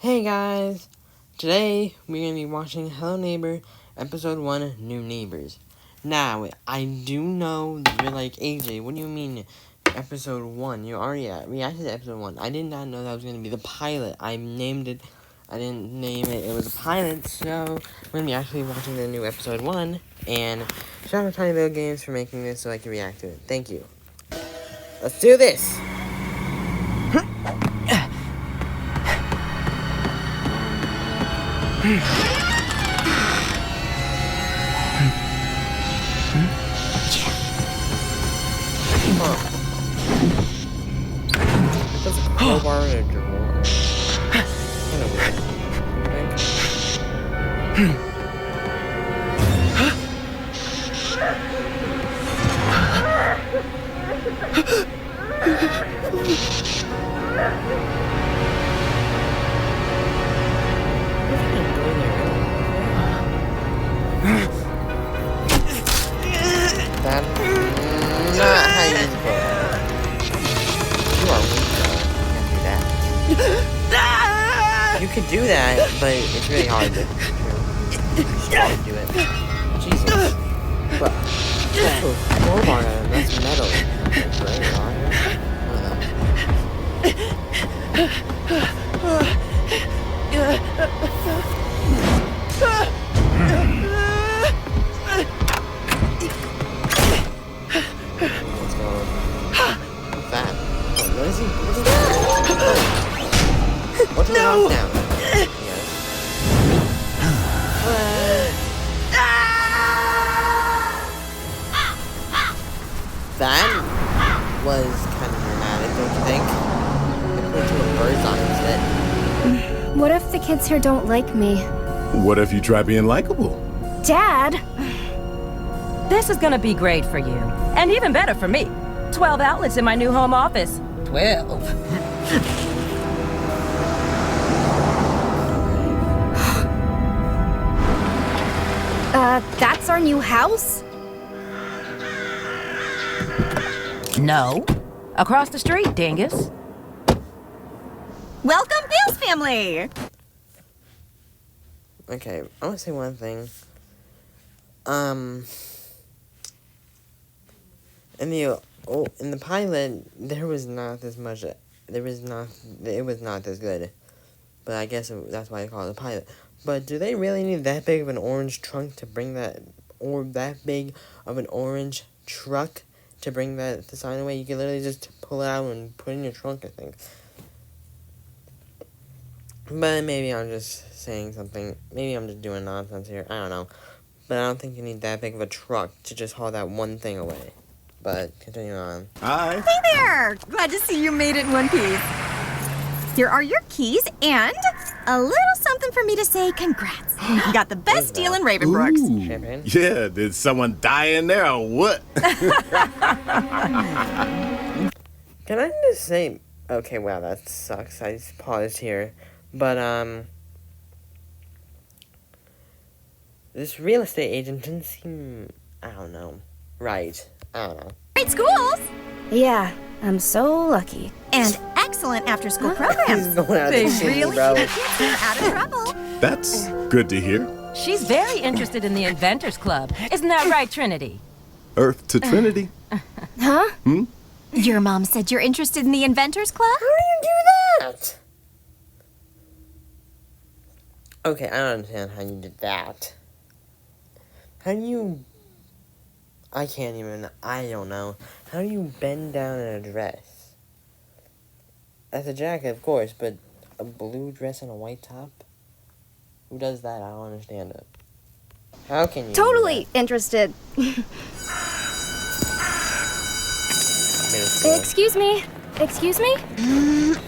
Hey guys! Today we're going to be watching Hello Neighbor Episode 1 New Neighbors. Now, I do know that you're like, AJ, what do you mean Episode 1? You already reacted to Episode 1. I did not know that was going to be the pilot. I named it, I didn't name it, it was a pilot, so we're going to be actually watching the new Episode 1. And shout out to Tiny Little Games for making this so I can react to it. Thank you. Let's do this! There's a crowbar in a drawer. Kind of weird. That's not how you use a crowbar. You are weak, though. You can't do that. You could do that, but it's really hard to try to do it. Jesus. But that's a crowbar, that's metal. That's very hard. What's going on? What's that? What is he? What's going on now? Yes. That was kind of dramatic, don't you think? They put two birds on instead. What if the kids here don't like me? What if you try being likable? Dad! This is gonna be great for you. And even better for me. 12 outlets in my new home office. 12. That's our new house? No. Across the street, dingus. Welcome, Bill's family! Okay, I want to say one thing. In the pilot, there was not this much. It was not this good. But I guess that's why they call it a pilot. But do they really need that big of an orange trunk to bring that, or that big of an orange truck to bring the sign away? You can literally just pull it out and put it in your trunk, I think. But maybe I'm just saying something. Maybe I'm just doing nonsense here. I don't know. But I don't think you need that big of a truck to just haul that one thing away. But continue on. Hi. Hey there! Glad to see you made it in one piece. Here are your keys and a little something for me to say congrats. You got the best deal in Ravenbrooks. Ooh. Champagne? Yeah, did someone die in there or what? Can I just say... Okay, wow, that sucks. I just paused here. But, this real estate agent didn't seem... I don't know. Right. I don't know. Great schools! Yeah, I'm so lucky. And excellent after-school He's programs. going out They of the city, really bro. keep kids here out of trouble. That's good to hear. She's very interested in the Inventors Club. Isn't that right, Trinity? Earth to Trinity. Huh? Your mom said you're interested in the Inventors Club? How do you do that? Okay, I don't understand how you did that. How do you... I don't know. How do you bend down in a dress? That's a jacket, of course, but a blue dress and a white top? Who does that? I don't understand it. How can you do Totally interested. that? Middle school. Excuse me? Excuse me?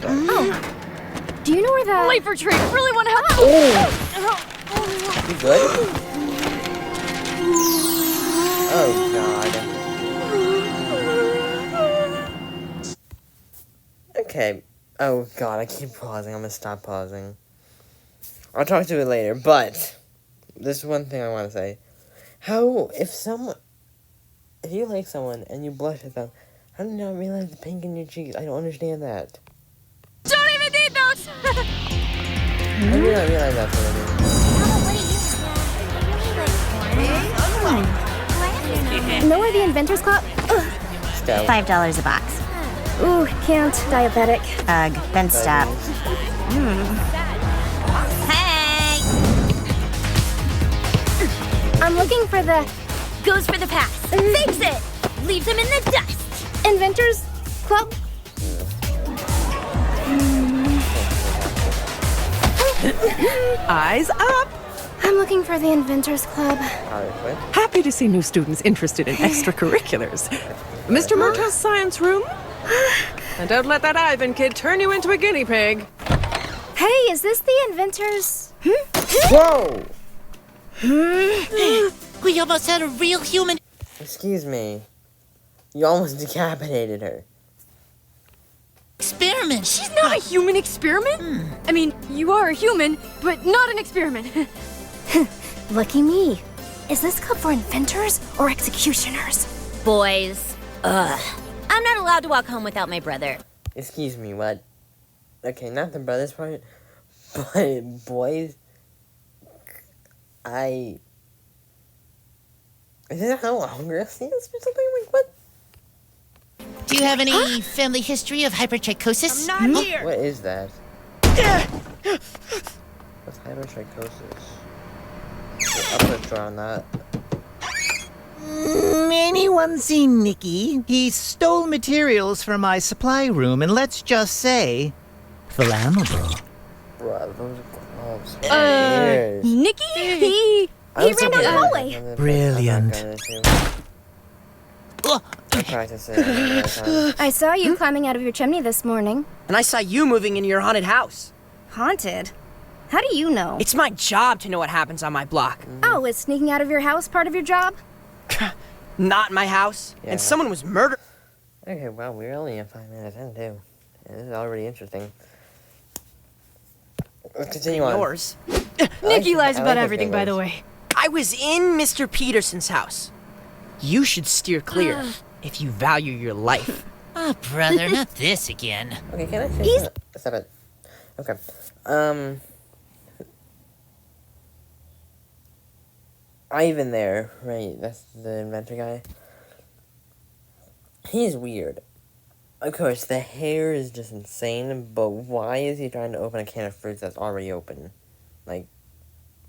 Oh. Do you know where the... Late for treat. Really want to help. You good? Oh, God. Okay. Oh, God, I keep pausing. I'm gonna stop pausing. I'll talk to it later, but this is one thing I want to say. If you like someone and you blush at them, how do you not realize the pink in your cheeks? I don't understand that. Don't even need those! Inventors Club? Ugh. Stop. $5 a box. Ooh, can't. Diabetic. Ugh, then stop. Hey! I'm looking for the Goes for the pass. Fakes it. Leaves him in the dust. Inventors Club. Eyes up! I'm looking for the Inventors Club. Alright, Happy to see new students interested in extracurriculars. Mr. Murtaugh's science room? And don't let that Ivan kid turn you into a guinea pig. Hey, is this the Inventors? Whoa! We almost had a real human. Excuse me. You almost decapitated her. Experiment. She's not a human experiment. I mean, you are a human, but not an experiment. Lucky me. Is this club for inventors or executioners? Boys. Ugh. I'm not allowed to walk home without my brother. Excuse me, what? Okay, not the brothers part, but boys. Is this how Hunger stands or something? Like, what? Do you have any family history of hypertrichosis? I'm not here! What is that? What's hypertrichosis? I'll put a draw on that. Anyone seen Nicky? He stole materials from my supply room and let's just say, flammable. Bruh, those gloves. Weird. Nikki? He ran down the hallway. Brilliant. Practice it another time. I saw you climbing out of your chimney this morning. And I saw you moving into your haunted house. Haunted? How do you know? It's my job to know what happens on my block. Oh, is sneaking out of your house part of your job? Not my house. Yeah. And someone was murdered. Okay, well, we're only at 5 minutes in, too. Yeah, this is already interesting. Let's continue on. Yours. Nikki lies I about like everything, by the way. I was in Mr. Peterson's house. You should steer clear if you value your life. Oh, brother, not this again. Okay, can I say something? Stop it. Okay. Ivan there, right? That's the inventor guy. He's weird. Of course, the hair is just insane, but why is he trying to open a can of fruits that's already open? Like,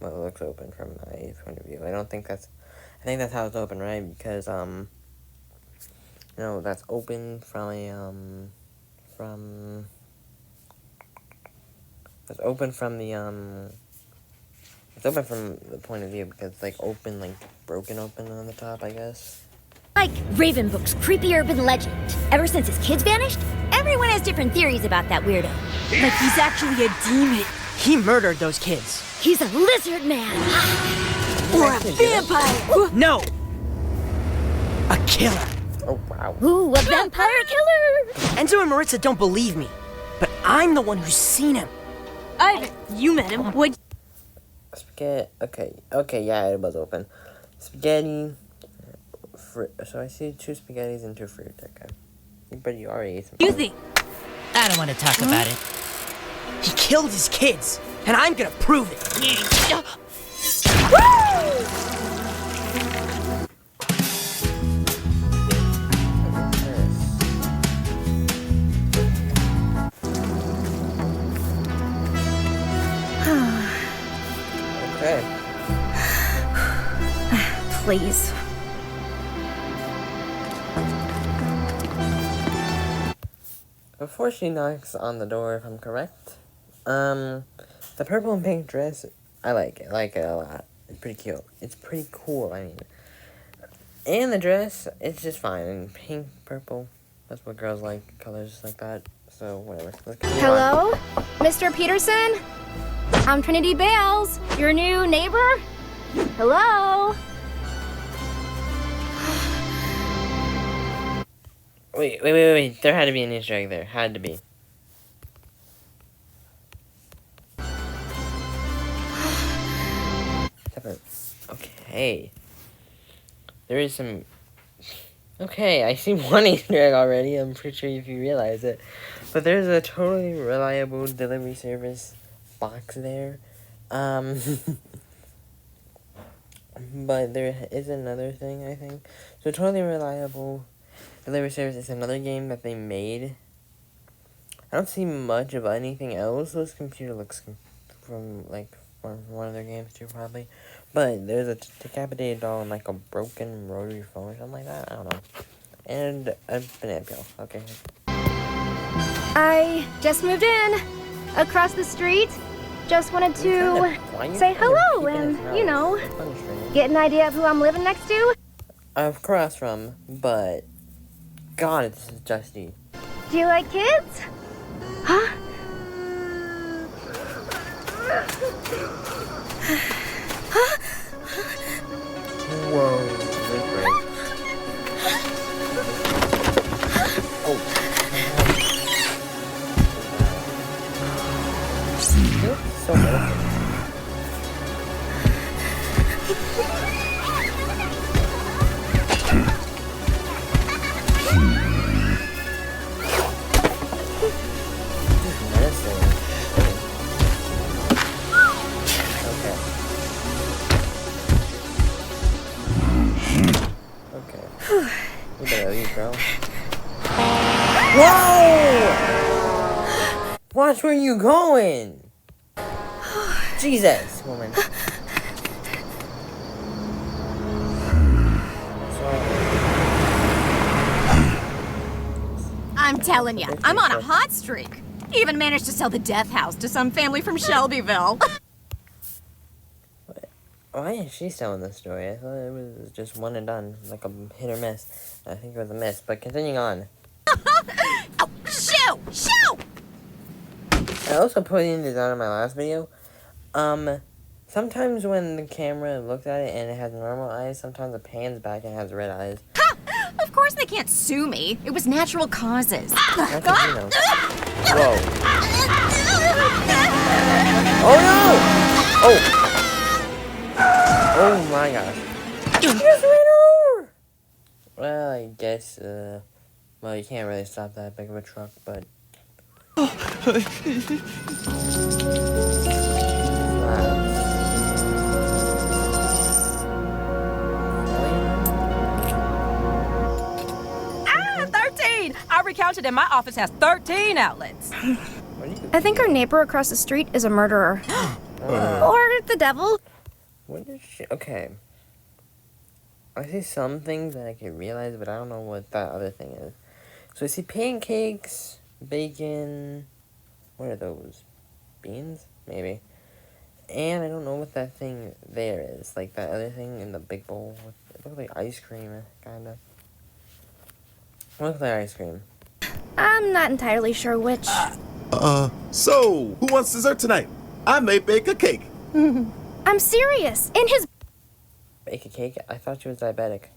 well, it looks open from my point of view. I think that's how it's open, right? Because, that's open from it's open from the point of view because it's like open, like broken open on the top, I guess. Like Ravenbook's creepy urban legend. Ever since his kids vanished, everyone has different theories about that weirdo. Like he's actually a demon. He murdered those kids. He's a lizard man. Or a vampire. No! A killer. Oh wow. Ooh, a vampire killer. Enzo and Maritza don't believe me, but I'm the one who's seen him. Ivan, you met him. What? Spaghetti. Okay, yeah, it was open. Spaghetti. So I see 2 spaghettis and 2 fruit. Okay. But you already ate some. You think? I don't want to talk about it. He killed his kids, and I'm gonna prove it. Okay. Please. Before she knocks on the door, if I'm correct, the purple and pink dress, I like it. I like it a lot. It's pretty cute. It's pretty cool, I mean. And the dress, it's just fine. And pink, purple, that's what girls like, colors like that. So, whatever. Let's continue on. Hello? Mr. Peterson? I'm Trinity Bales, your new neighbor? Hello? Wait. There had to be an Easter egg there. Had to be. Okay. There is some... Okay, I see one Easter egg already. I'm pretty sure if you realize it. But there's a totally reliable delivery service box there. But there is another thing, I think. So Totally Reliable Delivery Service is another game that they made. I don't see much of anything else. This computer looks from one of their games too, probably. But there's a decapitated doll and like a broken rotary phone or something like that. I don't know. And a banana peel. Okay. I just moved in. Across the street. Just wanted to say hello and, you know, get an idea of who I'm living next to. Across from, but God, this is dusty. Do you like kids? Huh? Whoa, this is great. Oh. So good. You better leave, girl. Whoa! Watch where you going! Jesus, woman. I'm telling you, I'm on a hot streak. Even managed to sell the death house to some family from Shelbyville. Why is she selling this story? I thought it was just one and done, like a hit or miss. I think it was a miss, but continuing on. Oh, shoo! Shoo! I also put in this on in my last video. Sometimes when the camera looks at it and it has normal eyes, sometimes it pans back and it has red eyes. Ha! Of course they can't sue me. It was natural causes. That's what you know. Whoa. Oh no! Oh! Oh my gosh. You just ran over! Well, I guess, well, you can't really stop that big of a truck, but... Ah, 13! I recounted and my office has 13 outlets. I think our neighbor across the street is a murderer. Or the devil. What is she? Okay. I see some things that I can realize, but I don't know what that other thing is. So I see pancakes, bacon. What are those? Beans? Maybe. And I don't know what that thing there is. Like that other thing in the big bowl. It looks like ice cream, kind of. It looks like ice cream. I'm not entirely sure which. So, who wants dessert tonight? I may bake a cake. I'm serious. In his Bake a cake? I thought she was diabetic.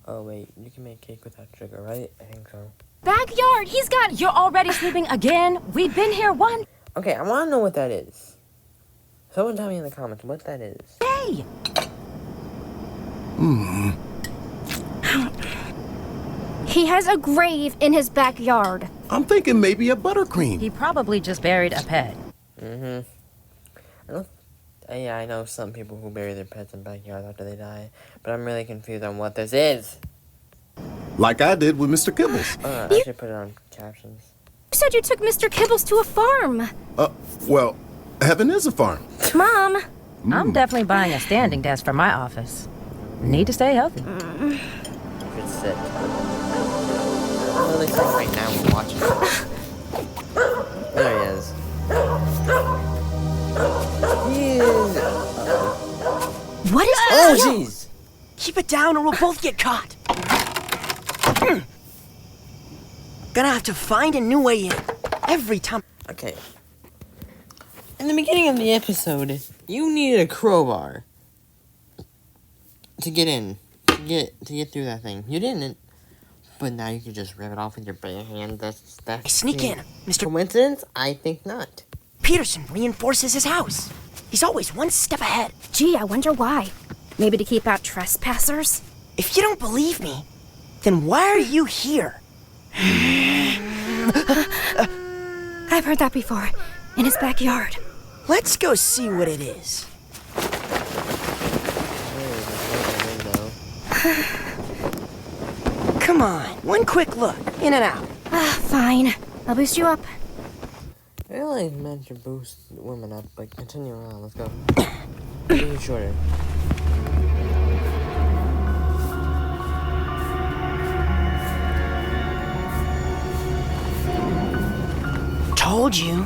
Oh, wait. You can make cake without sugar, right? I think so. backyard, he's got... You're already sleeping again? We've been here one Okay, I want to know what that is. Someone tell me in the comments what that is. day. He has a grave in his backyard. I'm thinking maybe a buttercream. He probably just buried a pet. Yeah, I know some people who bury their pets in backyards after they die, but I'm really confused on what this is. Like I did with Mr. Kibbles. I should put it on captions. You said you took Mr. Kibbles to a farm. Well, heaven is a farm. Mom. I'm definitely buying a standing desk for my office. Need to stay healthy. You should sit. I'm really sitting right now and watching it. There he is. What is Oh, jeez! Keep it down or we'll both get caught. Gonna have to find a new way in. Every time. Okay. In the beginning of the episode, you needed a crowbar to get in, to get through that thing. You didn't, but now you can just rip it off with your bare hand. That's Sneak in, Mr. Coincidence? I think not. Peterson reinforces his house. He's always one step ahead. Gee, I wonder why. Maybe to keep out trespassers? If you don't believe me, then why are you here? I've heard that before. In his backyard. Let's go see what it is. Come on, one quick look, in and out. Fine. I'll boost you up. I really meant to boost women up, but continue on. Let's go. Make it shorter. Told you.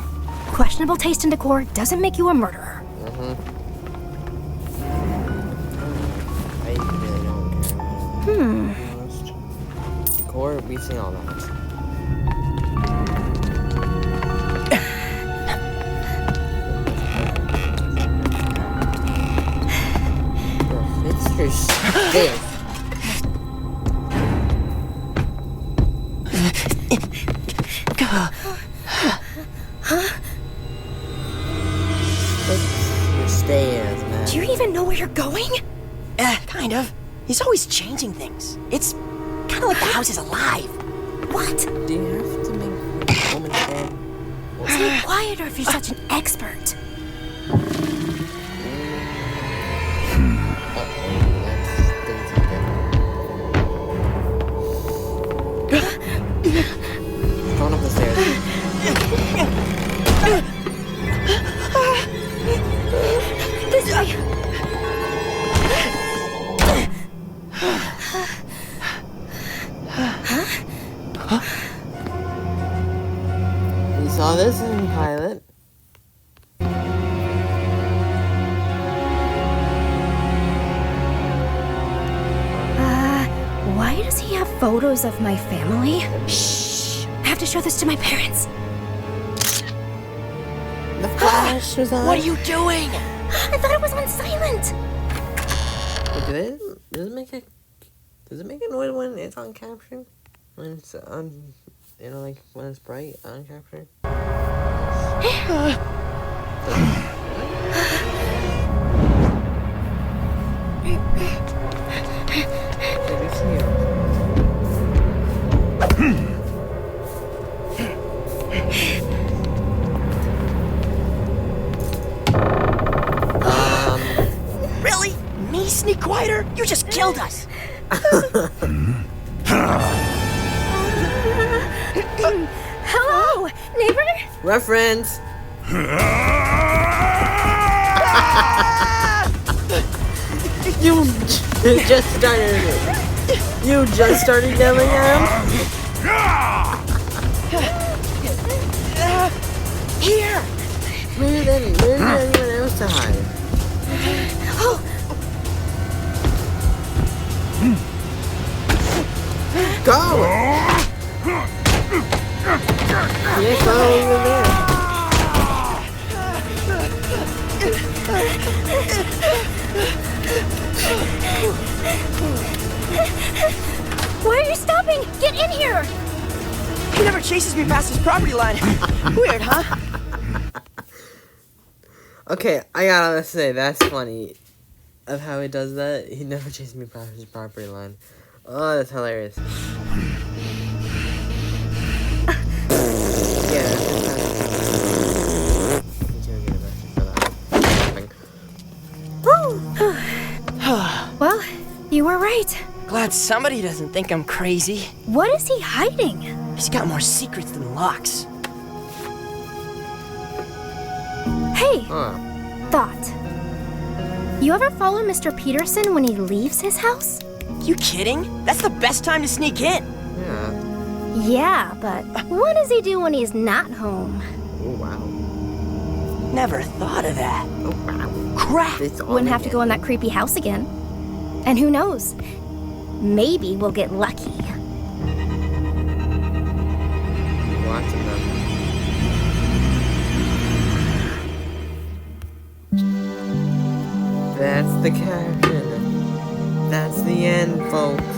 Questionable taste in decor doesn't make you a murderer. I really don't care. To be honest. Decor, we've seen all that. It's your stick. Your stairs, man. Do you even know where you're going? Kind of. He's always changing things. It's kind of like the house is alive. What? Do you have to make a woman stand? Stay quieter if you're such an expert. Going up the stairs. This way. We saw this in pilot. Why does he have photos of my family? Shh. I have to show this to my parents. The flash was on. What are you doing? I thought it was on silent. Wait, does it make a noise when it's on caption? When it's on, like when it's bright on caption? Really? Me sneak quieter? You just killed us. Hello, neighbor? Reference. You just started it. You just started yelling at him? Here! Maybe there's anyone else to hide. Go! Yeah, go over there. Why are you stopping? Get in here! He never chases me past his property line. Weird, huh? Okay, I gotta say, that's funny. Of how he does that. He never chases me past his property line. Oh, that's hilarious. Yeah, Well, you were right. Glad somebody doesn't think I'm crazy. What is he hiding? He's got more secrets than locks. Hey, Huh. thought. You ever follow Mr. Peterson when he leaves his house? You kidding? That's the best time to sneak in. Yeah. Yeah, but what does he do when he's not home? Oh, wow. Never thought of that. Oh, wow. Crap! It's all Wouldn't have to again. go in that creepy house again. And who knows? Maybe we'll get lucky. Lots of them. That's the caption. That's the end, folks.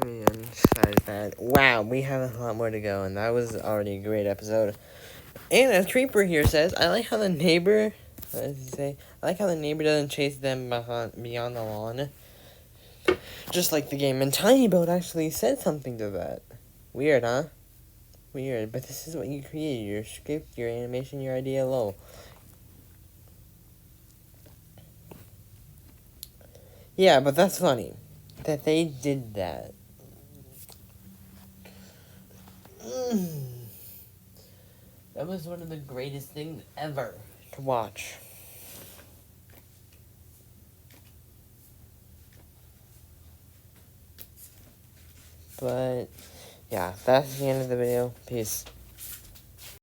Man, excited that. Wow, we have a lot more to go, and that was already a great episode. And as Creeper here says, I like how the neighbor, what does he say? I like how the neighbor doesn't chase them beyond the lawn. Just like the game. And Tiny Boat actually said something to that. Weird, huh? Weird, but this is what you created. Your script, your animation, your idea, lol. Yeah, but that's funny that they did that. That was one of the greatest things ever to watch. But, yeah, that's the end of the video. Peace.